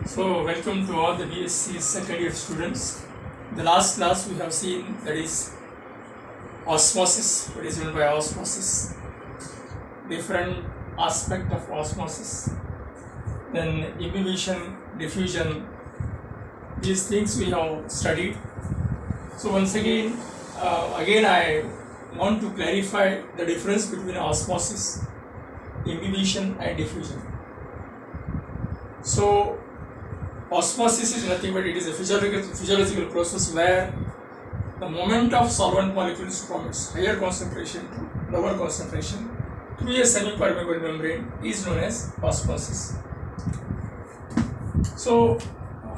So, welcome to all the BSc second year students. The last class we have seen, that is osmosis. What is meant by osmosis? Different aspect of osmosis. Then imbibition, diffusion. These things we have studied. So once again, I want to clarify the difference between osmosis, imbibition, and diffusion. So osmosis is nothing but it is a physiological process where the movement of solvent molecules from its higher concentration to lower concentration through a semi-permeable membrane is known as osmosis. So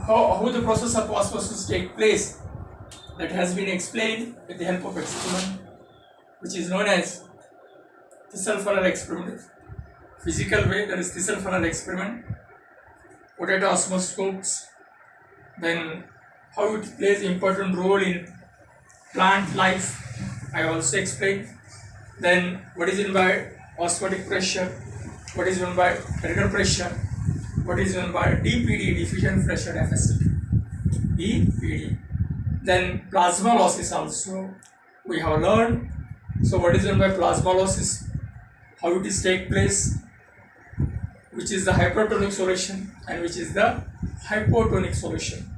how the process of osmosis takes place, that has been explained with the help of experiment, which is known as Thissell funnel experiment. Physical way, that is Thissell funnel experiment, potato osmoscopes, then how it plays important role in plant life, I also explained. Then what is meant by osmotic pressure, what is meant by trigger pressure, what is meant by DPD, diffusion pressure deficit, DPD. Then plasmolysis also we have learned. So what is meant by plasmolysis, how it is take place, which is the hypertonic solution and which is the hypotonic solution.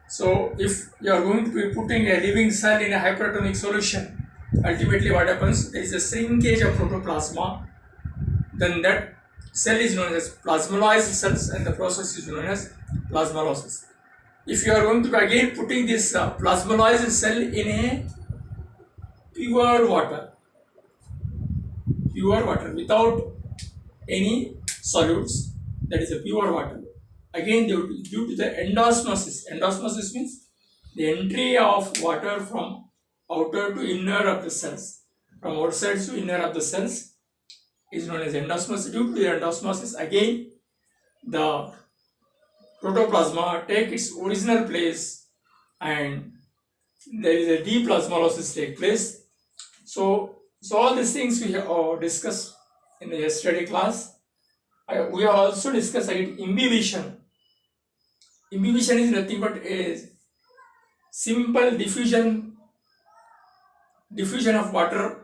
So if you are going to be putting a living cell in a hypertonic solution, ultimately what happens, there is a shrinkage of protoplasma, then that cell is known as plasmolyzed cells and the process is known as plasmolysis. If you are going to be again putting this plasmolyzed cell in a pure water without any solutes, that is a pure water, again due to the endosmosis means the entry of water from outer to inner of the cells, from outside to inner of the cells is known as endosmosis. Due to the endosmosis, again the protoplasma take its original place and there is a deplasmolysis take place. So all these things we have discussed in the yesterday class. We have also discussed imbibition. Imbibition is nothing but a simple diffusion of water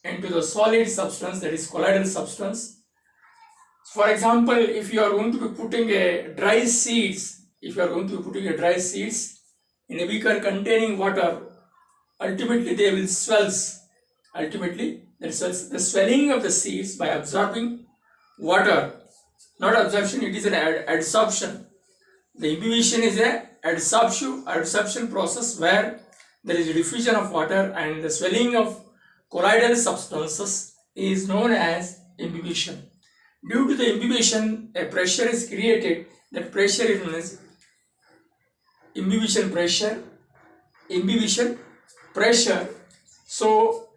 into the solid substance, that is colloidal substance. For example, if you are going to be putting dry seeds in a beaker containing water, ultimately they will swell. The swelling of the seeds by absorbing water, not absorption, it is an adsorption. The imbibition is a adsorption process where there is a diffusion of water and the swelling of colloidal substances is known as imbibition. Due to the imbibition, a pressure is created. That pressure is known as imbibition pressure. So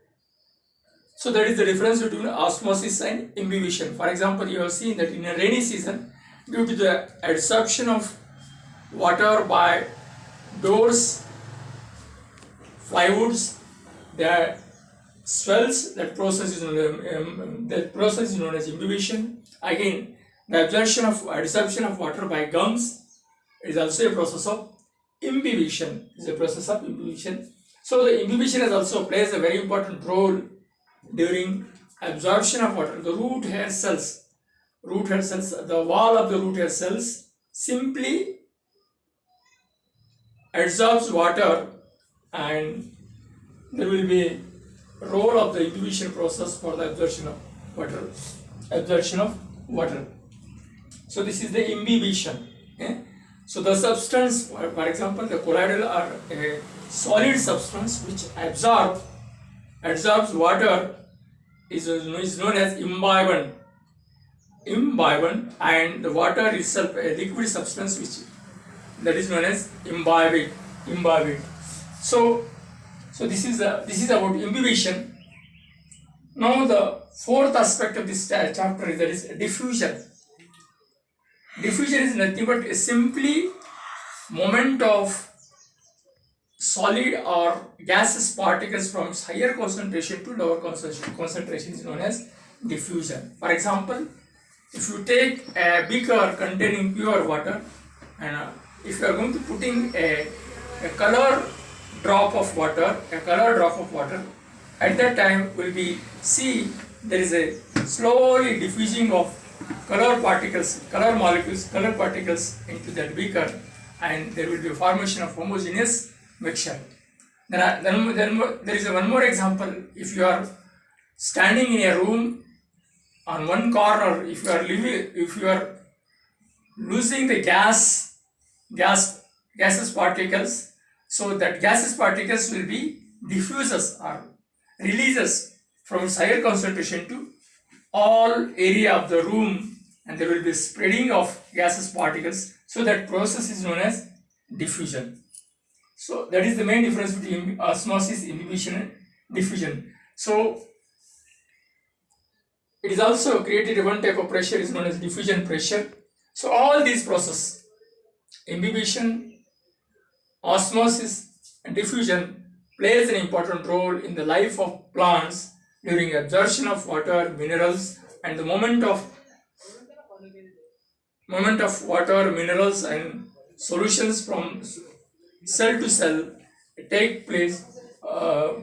that is the difference between osmosis and imbibition. For example, you have seen that in a rainy season, due to the adsorption of water by doors, plywoods, that swells. That process is known as imbibition. Again, the adsorption of water by gums is also a process of imbibition. So the imbibition has also plays a very important role during absorption of water. The root hair cells, the wall of the root hair cells simply absorbs water, and there will be a role of the imbibition process for the absorption of water. So this is the imbibition. So the substance, for example, the colloidal or a solid substance which absorbs water is known as imbibant, and the water itself a liquid substance that is known as imbibed. So this is about imbibition. Now the fourth aspect of this chapter is diffusion. Diffusion is nothing but simply moment of solid or gaseous particles from its higher concentration to lower concentration is known as diffusion. For example, if you take a beaker containing pure water and if you are going to putting a color drop of water, at that time will be see there is a slowly diffusing of color particles, color molecules, color particles into that beaker, and there will be a formation of homogeneous mixture. Then there is one more example. If you are standing in a room on one corner, if you are losing the gaseous particles, so that gaseous particles will be diffuses or releases from its higher concentration to all area of the room, and there will be spreading of gaseous particles. So that process is known as diffusion. So that is the main difference between osmosis, imbibition and diffusion. So it is also created one type of pressure is known as diffusion pressure. So all these processes, imbibition, osmosis and diffusion, plays an important role in the life of plants during absorption of water, minerals, and the movement of water, minerals and solutions from cell to cell take place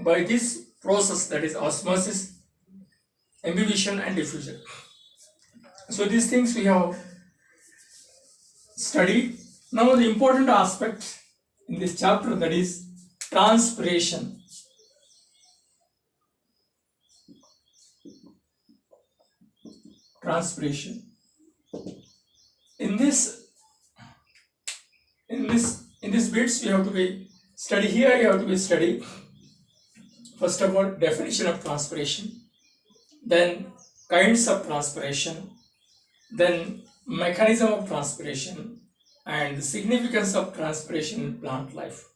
by this process, that is osmosis, imbibition and diffusion. So these things we have studied. Now the important aspect in this chapter, that is transpiration. Transpiration. In this bits we have to be study. Here you have to be study first of all definition of transpiration, then kinds of transpiration, then mechanism of transpiration, and the significance of transpiration in plant life.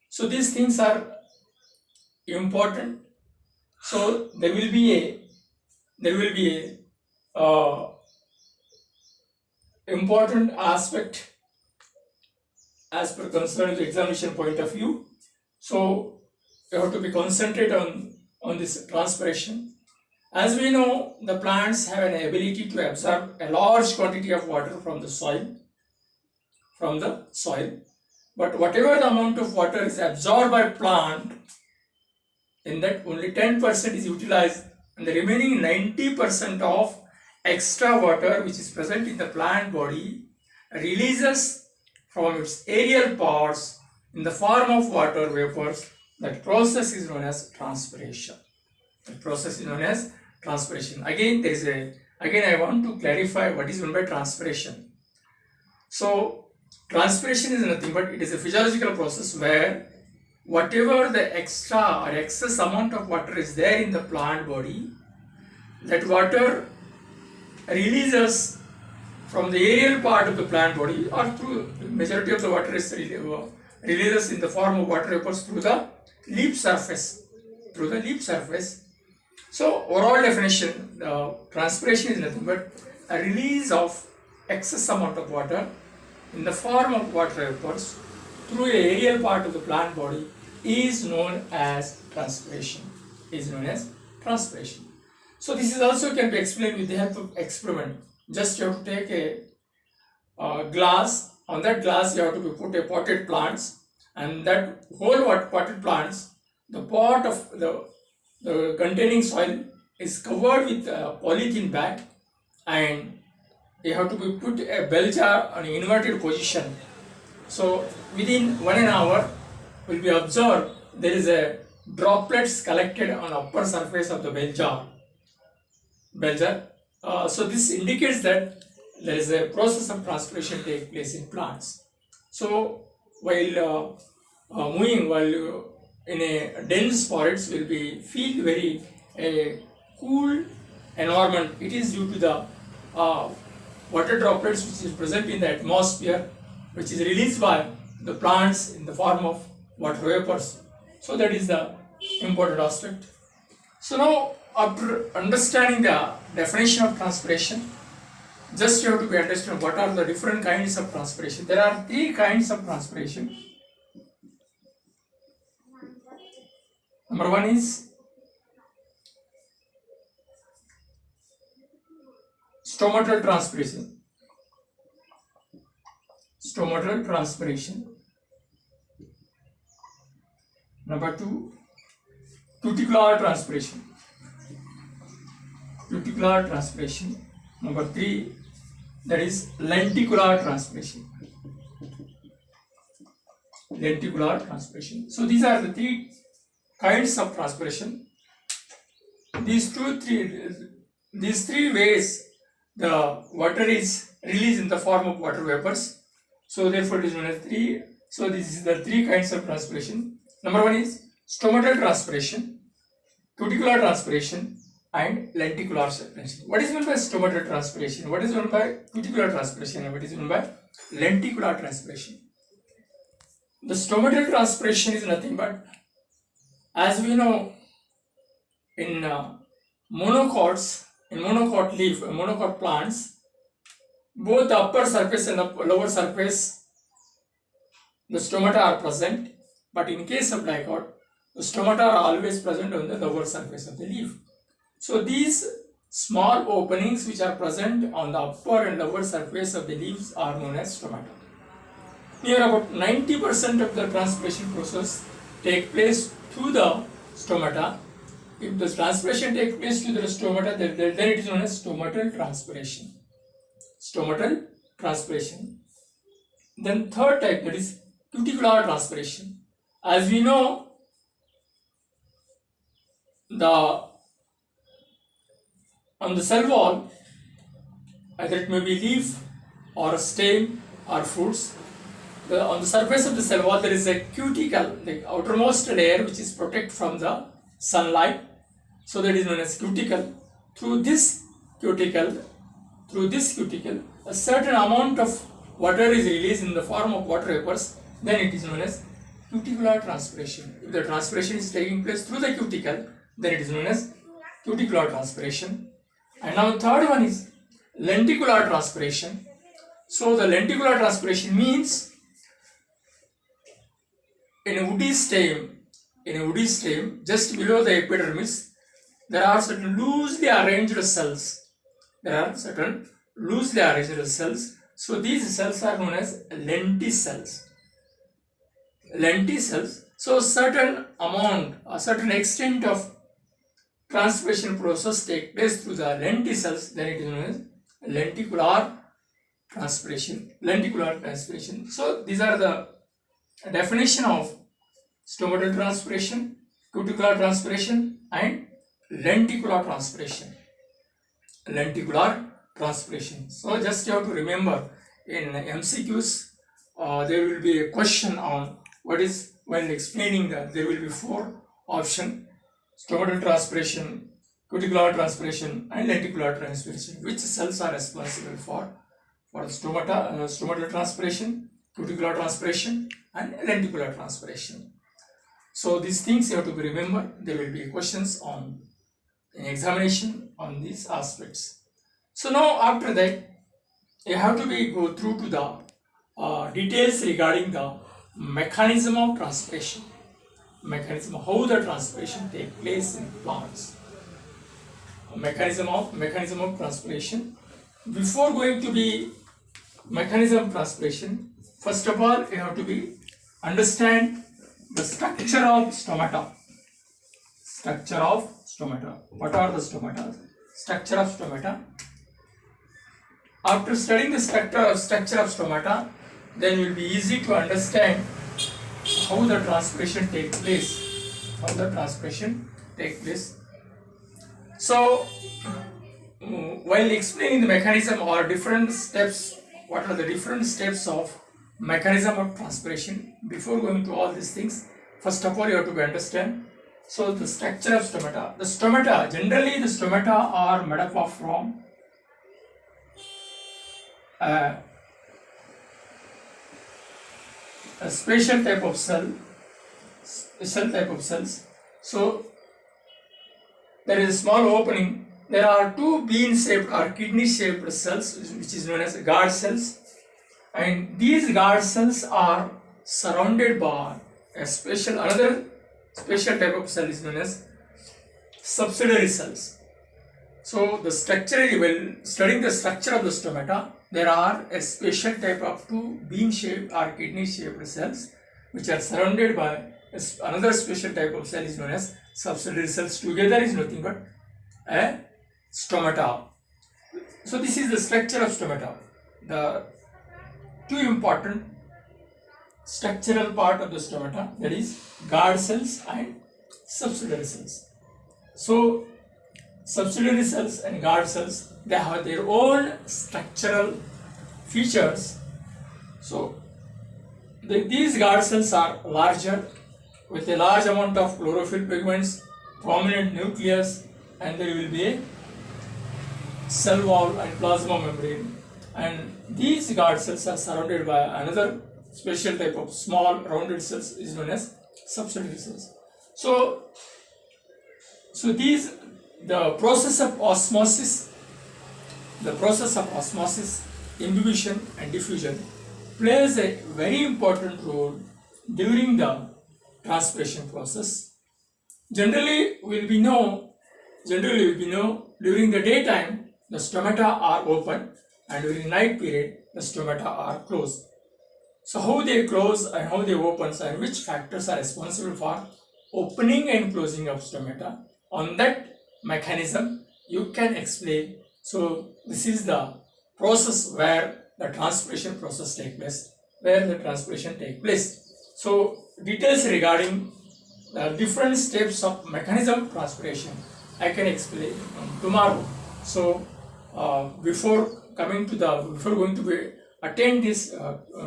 So these things are important. So there will be a important aspect as per concerning the examination point of view. So you have to be concentrate on this transpiration. As we know, the plants have an ability to absorb a large quantity of water from the soil. But whatever the amount of water is absorbed by plant, in that only 10% is utilized, and the remaining 90% of extra water which is present in the plant body releases from its aerial parts in the form of water vapors. That process is known as transpiration. Again I want to clarify what is meant by transpiration. So transpiration is nothing but it is a physiological process where whatever the extra or excess amount of water is there in the plant body, that water releases from the aerial part of the plant body, or through the majority of the water is releases in the form of water vapors through the leaf surface. So overall definition, transpiration is nothing but a release of excess amount of water in the form of water vapors through a aerial part of the plant body is known as transpiration. So this is also can be explained with the help of experiment. Just you have to take a glass. On that glass you have to put a potted plants, and that whole potted plants, the pot of the containing soil is covered with a polythene bag, and you have to put a bell jar on an inverted position. So within 1 hour will be observed there is a droplets collected on upper surface of the bell jar. So this indicates that there is a process of transpiration take place in plants. So while in a dense forest will be feel very cool environment. It is due to the water droplets which is present in the atmosphere, which is released by the plants in the form of water vapors. So that is the important aspect. So now, after understanding the definition of transpiration, just you have to be understand what are the different kinds of transpiration. There are 3 kinds of transpiration. Number one is stomatal transpiration. Stomatal transpiration. Number two, cuticular transpiration. Cuticular transpiration. Number three, that is lenticular transpiration. Lenticular transpiration. So these are the three kinds of transpiration. These three ways the water is released in the form of water vapors. So therefore it is known as three. So this is the three kinds of transpiration. Number one is stomatal transpiration, cuticular transpiration, and lenticular transpiration. What is meant by stomatal transpiration? What is meant by cuticular transpiration? And what is meant by lenticular transpiration? The stomatal transpiration is nothing but, as we know, in monocots, in monocot leaf, monocot plants, both the upper surface and the lower surface, the stomata are present. But in case of dicot, the stomata are always present on the lower surface of the leaf. So these small openings which are present on the upper and lower surface of the leaves are known as stomata. Near about 90% of the transpiration process take place through the stomata. If the transpiration takes place through the stomata, then it is known as stomatal transpiration. Stomatal transpiration. Then third type, that is cuticular transpiration. As we know, on the cell wall, either it may be leaf or a stem or fruits, on the surface of the cell wall there is a cuticle, the outermost layer which is protected from the sunlight. So that is known as cuticle. Through this cuticle, a certain amount of water is released in the form of water vapors. Then it is known as cuticular transpiration. If the transpiration is taking place through the cuticle, then it is known as cuticular transpiration. And now the third one is lenticular transpiration. So the lenticular transpiration means in a woody stem, just below the epidermis, there are certain loosely arranged cells. So these cells are known as lenticels. So certain amount, a certain extent of transpiration process take place through the lenticels, then it is known as lenticular transpiration. So these are the definition of stomatal transpiration, cuticular transpiration, and lenticular transpiration. So just you have to remember, in MCQs there will be a question on what is, when explaining that there will be four options: stomatal transpiration, cuticular transpiration, and lenticular transpiration. Which cells are responsible for stomatal transpiration, cuticular transpiration, and lenticular transpiration. So these things you have to be remembered. There will be questions on in examination on these aspects. So now after that, you have to go through to the details regarding the mechanism of transpiration. How the transpiration takes place in plants. Mechanism of transpiration. Before going to be mechanism of transpiration, first of all you have to understand the structure of stomata. What are the stomata? Structure of stomata. After studying the structure of stomata, then it will be easy to understand how the transpiration takes place. So while explaining the mechanism or different steps, what are the different steps of mechanism of transpiration, before going to all these things, first of all you have to understand. So the structure of stomata. Generally the stomata are made up of from a special type of cells. So there is a small opening. There are two bean-shaped or kidney-shaped cells, which is known as guard cells, and these guard cells are surrounded by a special another special type of cell is known as subsidiary cells. So the structurally, when studying the structure of the stomata, there are a special type of two bean-shaped or kidney-shaped cells which are surrounded by another special type of cell is known as subsidiary cells. Together is nothing but a stomata. So this is the structure of stomata. The two important structural part of the stomata, that is guard cells and subsidiary cells. So subsidiary cells and guard cells, they have their own structural features. So these guard cells are larger with a large amount of chlorophyll pigments, prominent nucleus, and there will be a cell wall and plasma membrane. And these guard cells are surrounded by another special type of small rounded cells is known as subsidiary cells. So the process of osmosis, imbibition and diffusion plays a very important role during the transpiration process. Generally we know during the daytime the stomata are open and during night period the stomata are closed. So how they close and how they open and which factors are responsible for opening and closing of stomata, on that mechanism you can explain. So this is the process where the transpiration process takes place, So details regarding the different steps of mechanism of transpiration I can explain tomorrow. So before going to attend this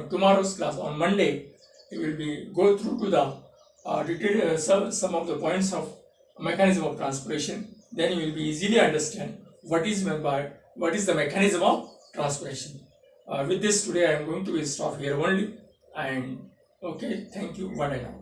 tomorrow's class on Monday, we will go through to the detailed some of the points of mechanism of transpiration. Then you will be easily understand what is the mechanism of transpiration. With this today I am going to stop here only, and okay, thank you. Bye now.